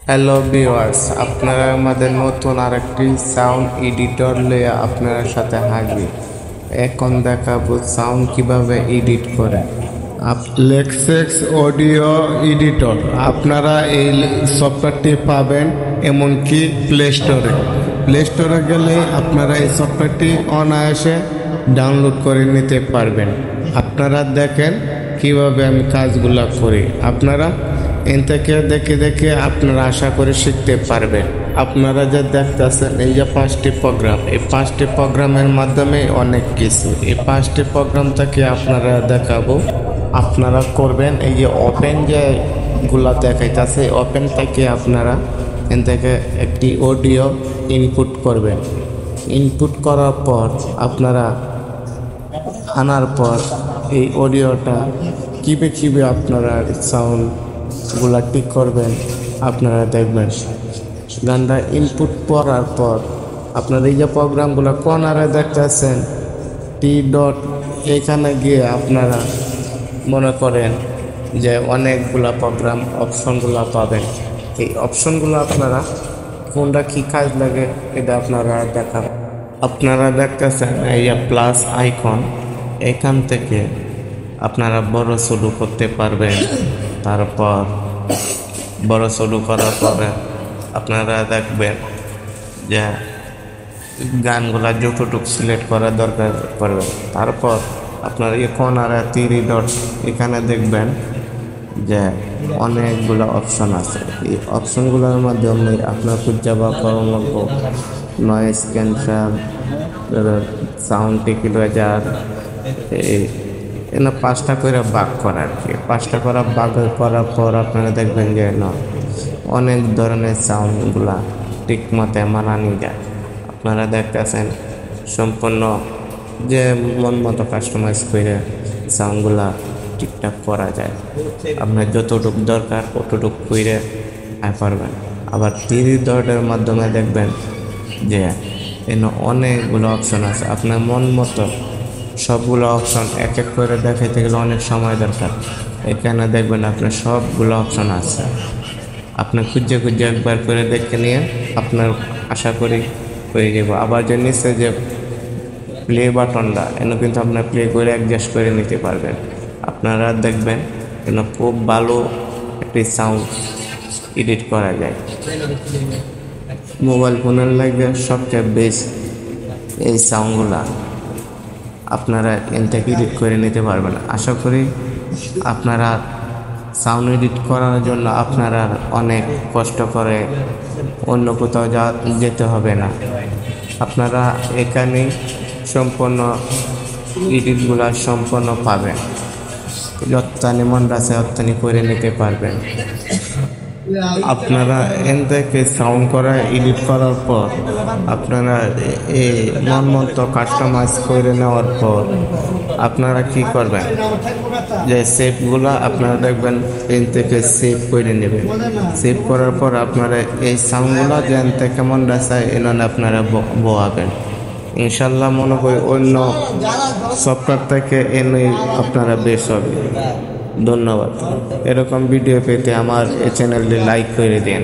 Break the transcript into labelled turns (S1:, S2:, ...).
S1: Hello viewers, আপনারা আমাদের নতুন আরেকটি সাউন্ড এডিটর লইয়া আপনার সাথে হাজির। এখন দেখাবো সাউন্ড কিভাবে এডিট করে। লেক্সেক্স অডিও এডিটর আপনারা এই সফটওয়্যারটি পাবেন এমনকি প্লে স্টোরে গেলে আপনারা এই সফটওয়্যারটি অনায়াসে ডাউনলোড করে নিতে পারবেন। আপনারা দেখেন কিভাবে আমি কাজগুলো করি। আপনারা এন থেকে দেখে দেখে আপনারা আশা করে শিখতে পারবেন। আপনারা যে দেখতেছেন এই যে 5টি প্রোগ্রাম, এই 5টি প্রোগ্রামের মাধ্যমে অনেক কিছু, এই 5টি প্রোগ্রাম থেকে আপনারা দেখাবো। আপনারা করবেন এই যে ওপেন যেগুলা দেখাইতেছে, ওপেন থেকে আপনারা এন থেকে একটি অডিও ইনপুট করবেন। ইনপুট করার পর আপনারা আনার পর এই অডিওটা কিভাবে আপনারা সাউন্ডগুলা ঠিক করবেন আপনারা দেখবেন। গানটা ইনপুট করার পর আপনারা এই যে প্রোগ্রামগুলো কর্নারে দেখতেছেন টি ডট, এখানে গিয়ে আপনারা মনে করেন যে অনেকগুলা প্রোগ্রাম অপশনগুলো পাবেন। এই অপশনগুলো আপনারা কোনটা কী কাজ লাগে এটা আপনারা দেখাবেন। আপনারা দেখতেছেন এই যে প্লাস আইকন, এখান থেকে আপনারা বড় শুরু করতে পারবেন। তারপর বড় শুরু করার পরে আপনারা দেখবেন যে গানগুলা যতটুকু সিলেক্ট করার দরকার পড়বে। তারপর আপনার এই কর্নারে 3 ডট, এখানে দেখবেন যে অনেকগুলো অপশন আছে। এই অপশনগুলোর মাধ্যমে আপনার খুঁজে বা করার লাগবো নয়েজ ক্যান্সেল, সাউন্ড ইকুয়ালাইজার, এনে 5টা করে ভাগ করা আর কি। 5টা করে ভাগ করার পর আপনারা দেখবেন যে না অনেক ধরনের সাউন্ডগুলা ঠিক মতে মানানি যায়। আপনারা দেখতেছেন সম্পূর্ণ যে মন মতো কাস্টমাইজ করে সাউন্ডগুলা ঠিকঠাক করা যায়। আপনার যতটুকু দরকার ততটুকু করে পারবেন। আবার 3 ডটের মাধ্যমে দেখবেন যে এনে অনেকগুলো অপশন আছে। আপনার মন মতো সবগুলো অপশন এক এক করে দেখাইতে গেলে অনেক সময় দরকার। এখানে দেখবেন আপনার সবগুলো অপশন আছে। আপনি খুঁজে একবার করে দেখে নিয়ে আপনার আশা করি হয়ে যাব। আবার যে নিচে যে প্লে বাটনটা, এনে কিন্তু আপনার প্লে করে অ্যাডজাস্ট করে নিতে পারবেন। আপনারা দেখবেন এনে খুব ভালো একটি সাউন্ড এডিট করা যায়। মোবাইল ফোনের লাগে সবচেয়ে বেস্ট এই সাউন্ডগুলা আপনারা এন থেকে এডিট করে নিতে পারবেন। আশা করি আপনারা সাউন্ড এডিট করার জন্য আপনারা অনেক কষ্ট করে অন্য কোথাও যেতে হবে না। আপনারা এখানে সম্পূর্ণ এডিটগুলা সম্পূর্ণ পাবেন। যত্তানি মন আছে অত্তানি করে নিতে পারবেন। আপনারা এন থেকে সাউন্ড করা এডিট করার পর আপনারা এই মন মতো কাস্টমাইজ করে নেওয়ার পর আপনারা কি করবেন যে সেভগুলো আপনারা দেখবেন এন থেকে সেভ করে নেবেন। সেভ করার পর আপনারা এই সাউন্ডগুলো যেন থেকে কেমন রাখায় এনে আপনারা বোয়াবেন। ইনশাল্লাহ মনে করি অন্য সফটওয়্যার থেকে এনে আপনারা বেশ হবে। ধন্যবাদ। এরকম ভিডিও পেতে আমার এই চ্যানেলটি লাইক করে দিন।